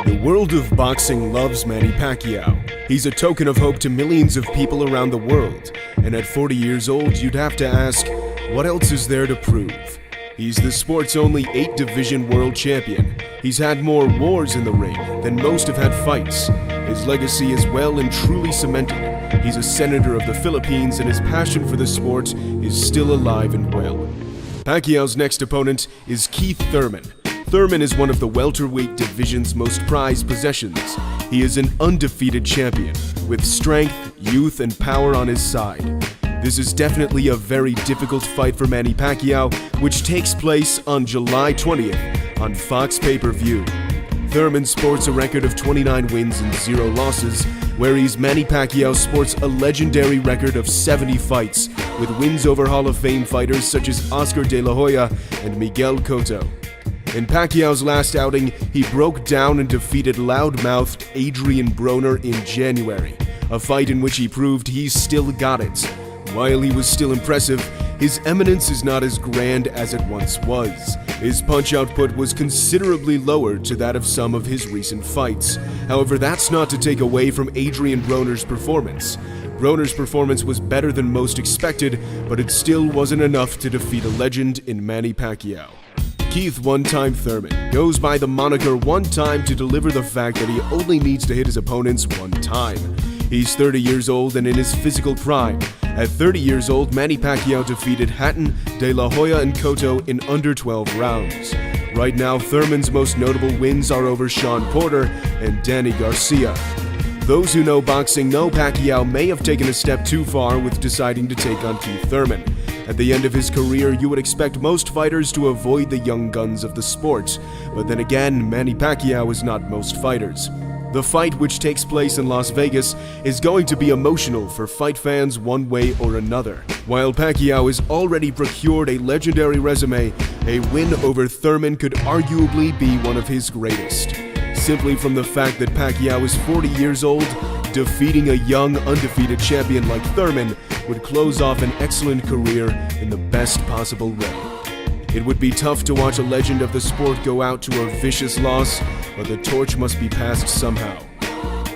The world of boxing loves Manny Pacquiao. He's a token of hope to millions of people around the world. And at 40 years old, you'd have to ask, what else is there to prove? He's the sport's only 8-division world champion. He's had more wars in the ring than most have had fights. His legacy is well and truly cemented. He's a senator of the Philippines, and his passion for the sport is still alive and well. Pacquiao's next opponent is Keith Thurman. Thurman is one of the welterweight division's most prized possessions. He is an undefeated champion, with strength, youth, and power on his side. This is definitely a very difficult fight for Manny Pacquiao, which takes place on July 20th on Fox pay-per-view. Thurman sports a record of 29 wins and 0 losses, whereas Manny Pacquiao sports a legendary record of 70 fights, with wins over Hall of Fame fighters such as Oscar de la Hoya and Miguel Cotto. In Pacquiao's last outing, he broke down and defeated loud-mouthed Adrian Broner in January, a fight in which he proved he's still got it. While he was still impressive, his eminence is not as grand as it once was. His punch output was considerably lower to that of some of his recent fights. However, that's not to take away from Adrian Broner's performance. Broner's performance was better than most expected, but it still wasn't enough to defeat a legend in Manny Pacquiao. Keith One-Time Thurman goes by the moniker One Time to deliver the fact that he only needs to hit his opponents one time. He's 30 years old and in his physical prime. At 30 years old, Manny Pacquiao defeated Hatton, De La Hoya, and Cotto in under 12 rounds. Right now, Thurman's most notable wins are over Sean Porter and Danny Garcia. Those who know boxing know Pacquiao may have taken a step too far with deciding to take on Keith Thurman. At the end of his career, you would expect most fighters to avoid the young guns of the sport. But then again, Manny Pacquiao is not most fighters. The fight, which takes place in Las Vegas, is going to be emotional for fight fans one way or another. While Pacquiao has already procured a legendary resume, a win over Thurman could arguably be one of his greatest. Simply from the fact that Pacquiao is 40 years old, defeating a young, undefeated champion like Thurman would close off an excellent career in the best possible way. It would be tough to watch a legend of the sport go out to a vicious loss, but the torch must be passed somehow.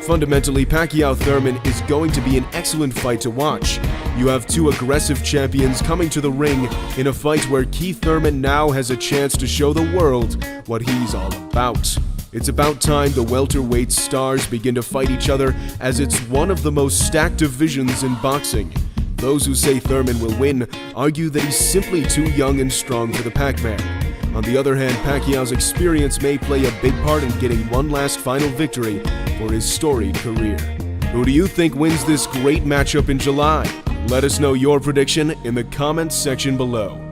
Fundamentally, Pacquiao-Thurman is going to be an excellent fight to watch. You have two aggressive champions coming to the ring in a fight where Keith Thurman now has a chance to show the world what he's all about. It's about time the welterweight stars begin to fight each other, as it's one of the most stacked divisions in boxing. Those who say Thurman will win argue that he's simply too young and strong for the Pacman. On the other hand, Pacquiao's experience may play a big part in getting one last final victory for his storied career. Who do you think wins this great matchup in July? Let us know your prediction in the comments section below.